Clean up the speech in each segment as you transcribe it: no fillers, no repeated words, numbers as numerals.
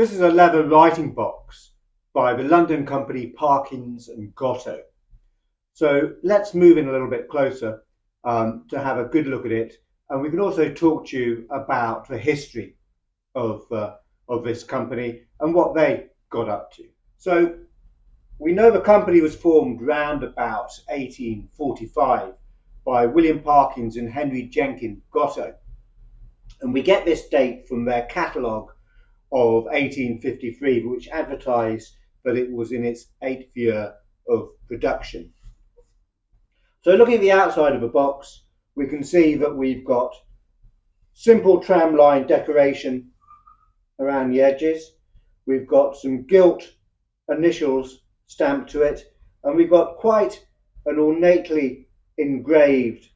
This is a leather writing box by the London company Parkins and Gotto. So let's move in a little bit closer to have a good look at it, and we can also talk to you about the history of this company and what they got up to. So we know the company was formed round about 1845 by William Parkins and Henry Jenkins Gotto, and we get this date from their catalogue of 1853, which advertised that it was in its 8th year of production. So looking at the outside of the box, we can see that we've got simple tramline decoration around the edges. We've got some gilt initials stamped to it, and we've got quite an ornately engraved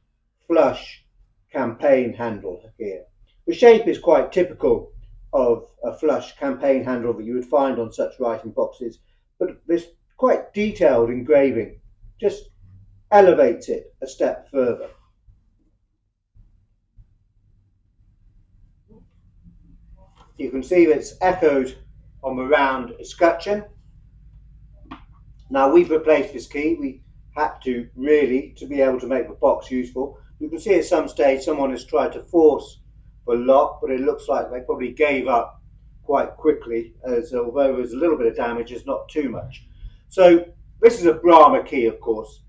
flush campaign handle here. The shape is quite typical of a flush campaign handle that you would find on such writing boxes, but this quite detailed engraving just elevates it a step further. You can see that it's echoed on the round escutcheon. Now we've replaced this key. We had to really to be able to make the box useful. You can see at some stage someone has tried to force the lock, but it looks like they probably gave up quite quickly, as although there's a little bit of damage, it's not too much. So this is a Brahma key, of course,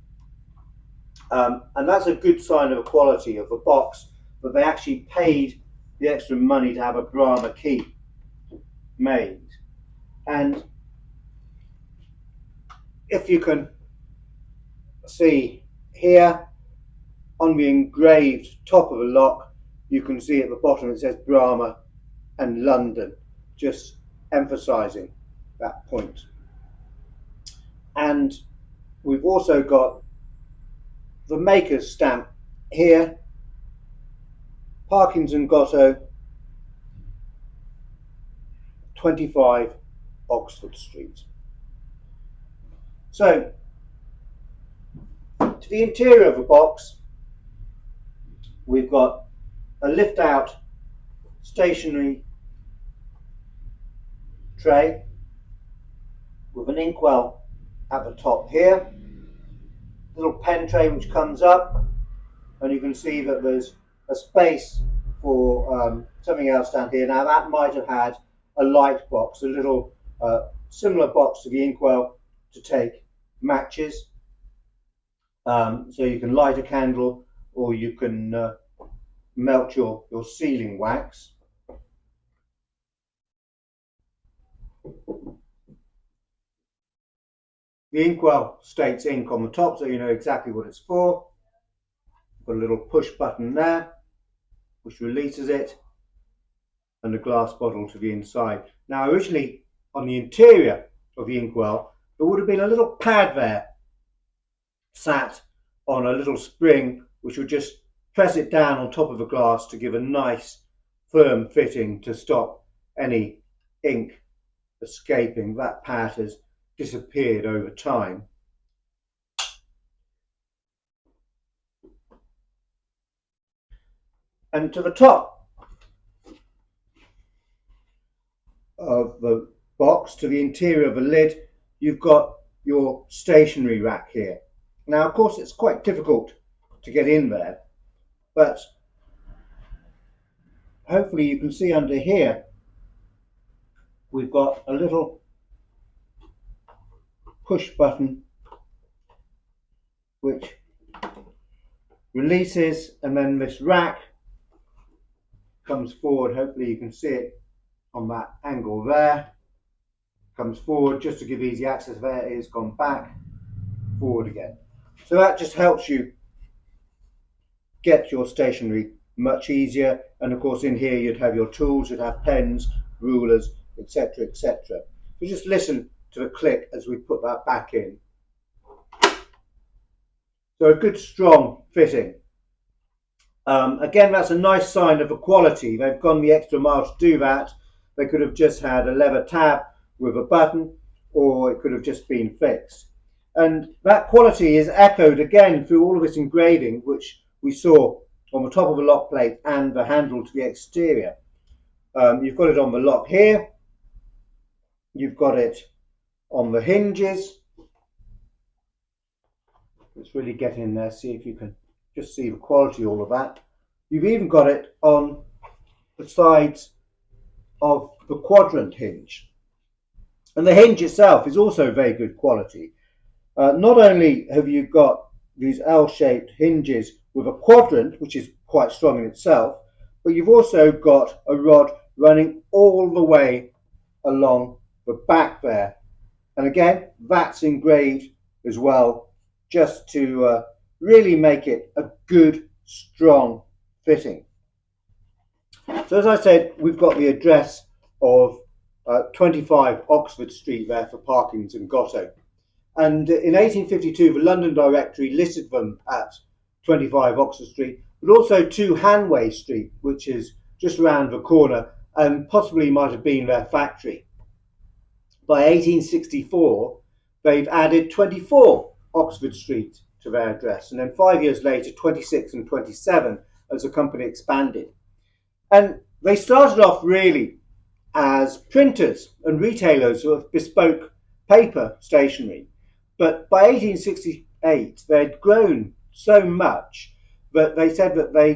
and that's a good sign of the quality of the box, that they actually paid the extra money to have a Brahma key made. And if you can see here on the engraved top of the lock, you can see at the bottom it says Brahma and London, just emphasizing that point. And we've also got the maker's stamp here, Parkins and Gotto, 25 Oxford Street. So, to the interior of the box, we've got a lift out stationery tray with an inkwell at the top here, little pen tray which comes up, and you can see that there's a space for something else down here. Now that might have had a light box, a little similar box to the inkwell to take matches, so you can light a candle or you can melt your sealing wax. The inkwell states ink on the top, so you know exactly what it's for. Got a little push button there which releases it, and a glass bottle to the inside. Now originally on the interior of the inkwell there would have been a little pad there sat on a little spring which would just press it down on top of the glass to give a nice firm fitting to stop any ink escaping. That pad has disappeared over time. And to the top of the box, to the interior of the lid, you've got your stationery rack here. Now of course it's quite difficult to get in there, but hopefully you can see under here we've got a little push button which releases, and then this rack comes forward. Hopefully you can see it on that angle there. Comes forward just to give easy access. There it is, gone back, forward again. So that just helps you get your stationery much easier. And of course in here you'd have your tools, you'd have pens, rulers, etc, etc. So just listen to the click as we put that back in. So a good strong fitting. Again, that's a nice sign of the quality. They've gone the extra mile to do that. They could have just had a leather tab with a button, or it could have just been fixed. And that quality is echoed again through all of this engraving which we saw on the top of the lock plate and the handle to the exterior. You've got it on the lock here, You've got it on the hinges. Let's really get in there, see if you can just see the quality, all of that. You've even got it on the sides of the quadrant hinge. And the hinge itself is also very good quality. Not only have you got these L-shaped hinges with a quadrant, which is quite strong in itself, but you've also got a rod running all the way along the back there. And again, that's engraved as well, just to really make it a good, strong fitting. So as I said, we've got the address of 25 Oxford Street there for Parkins and Gotto. And in 1852, the London Directory listed them at 25 Oxford Street, but also 2 Hanway Street, which is just around the corner and possibly might have been their factory. By 1864, they've added 24 Oxford Street to their address, and then 5 years later, 26 and 27 as the company expanded. And they started off really as printers and retailers of bespoke paper stationery. But by 1868, they'd grown so much that they said that they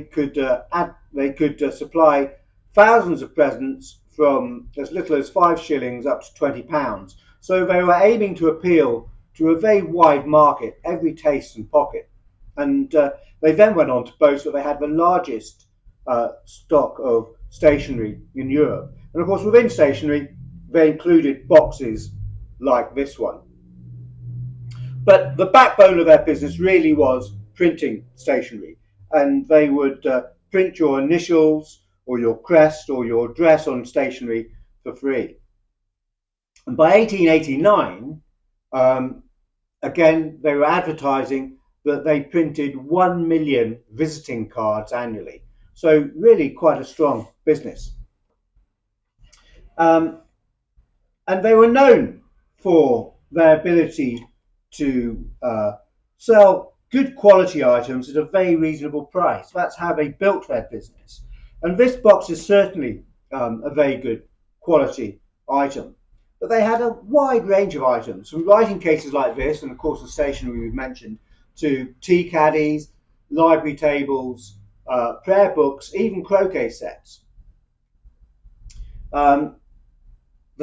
could supply thousands of presents from as little as 5 shillings up to £20. So they were aiming to appeal to a very wide market, every taste and pocket. And they then went on to boast that they had the largest stock of stationery in Europe. And of course, within stationery, they included boxes like this one. But the backbone of their business really was printing stationery, and they would print your initials or your crest or your address on stationery for free. And by 1889, again, they were advertising that they printed 1 million visiting cards annually. So really quite a strong business. And they were known for their ability to sell good quality items at a very reasonable price. That's how they built their business. And this box is certainly a very good quality item. But they had a wide range of items, from writing cases like this, and of course the stationery we've mentioned, to tea caddies, library tables, prayer books, even croquet sets. The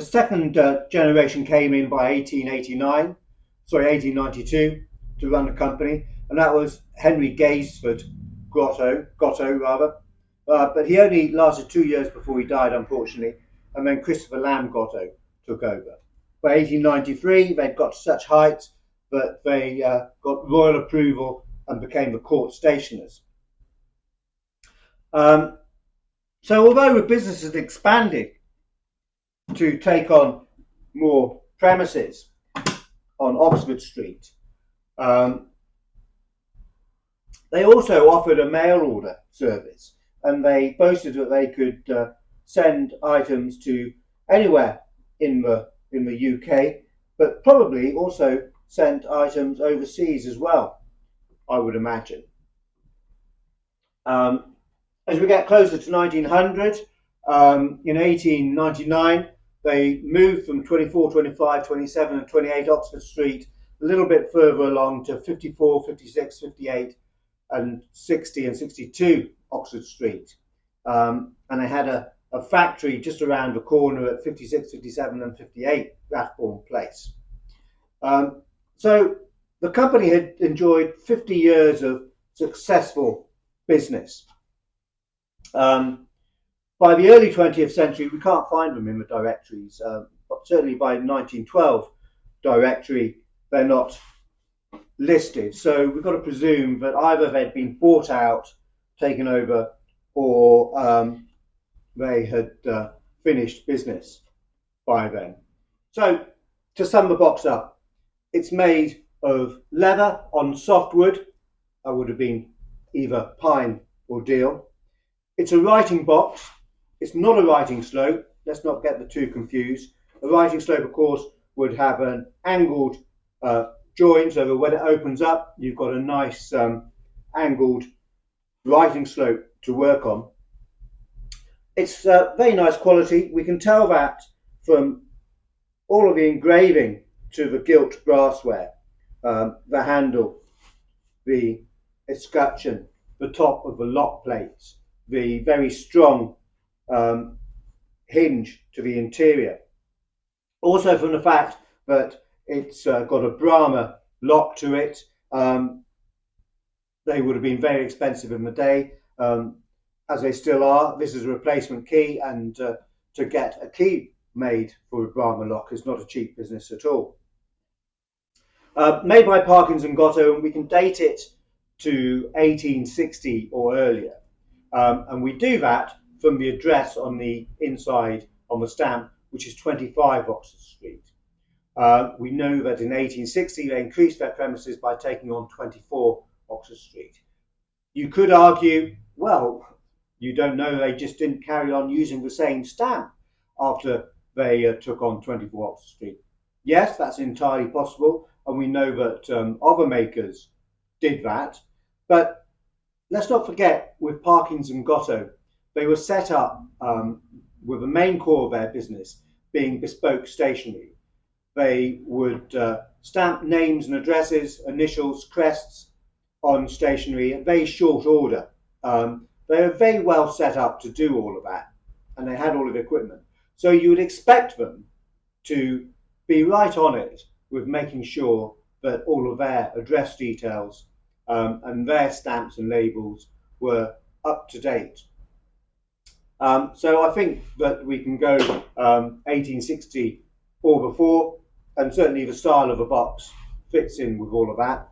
second generation came in by 1892 to run the company, and that was Henry Gaisford Gotto, but he only lasted 2 years before he died, unfortunately, and then Christopher Lamb Gotto took over. By 1893, they'd got to such height that they got royal approval and became the court stationers. So although the business had expanded to take on more premises on Oxford Street, they also offered a mail order service, and they boasted that they could send items to anywhere in the UK, but probably also sent items overseas as well, I would imagine. As we get closer to 1900, in 1899, they moved from 24, 25, 27 and 28 Oxford Street a little bit further along to 54, 56, 58 and 60 and 62 Oxford Street. And they had a factory just around the corner at 56, 57 and 58 Rathbourne Place. So the company had enjoyed 50 years of successful business. By the early 20th century, we can't find them in the directories, but certainly by 1912 directory, they're not listed. So we've got to presume that either they'd been bought out, taken over, or they had finished business by then. So to sum the box up, it's made of leather on softwood. That would have been either pine or deal. It's a writing box. It's not a writing slope. Let's not get the two confused. A writing slope, of course, would have an angled join, so that when it opens up, you've got a nice angled writing slope to work on. It's very nice quality. We can tell that from all of the engraving to the gilt brassware, the handle, the escutcheon, the top of the lock plates, the very strong hinge to the interior. Also from the fact that it's got a Brahma lock to it. They would have been very expensive in the day, as they still are. This is a replacement key, and to get a key made for a Brahma lock is not a cheap business at all. Made by Parkins and Gotto, and we can date it to 1860 or earlier. And we do that from the address on the inside on the stamp, which is 25 Oxford Street. We know that in 1860 they increased their premises by taking on 24 Oxford Street. You could argue, well, you don't know, they just didn't carry on using the same stamp after they took on 24 Oxford Street. Yes, that's entirely possible, and we know that other makers did that. But let's not forget, with Parkins and Gotto, they were set up with the main core of their business being bespoke stationery. They would stamp names and addresses, initials, crests on stationery in very short order. They were very well set up to do all of that, and they had all of the equipment. So you would expect them to be right on it with making sure that all of their address details and their stamps and labels were up to date. So I think that we can go 1860 or before, and certainly the style of the box fits in with all of that.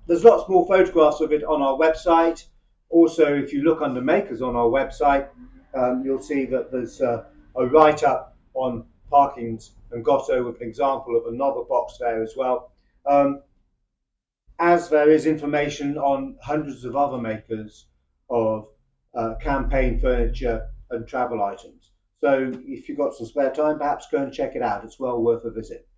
There's lots more photographs of it on our website. Also, if you look under makers on our website, you'll see that there's a write-up on Parkins and Gotto with an example of another box there as well. As there is information on hundreds of other makers of campaign furniture and travel items. So if you've got some spare time, perhaps go and check it out. It's well worth a visit.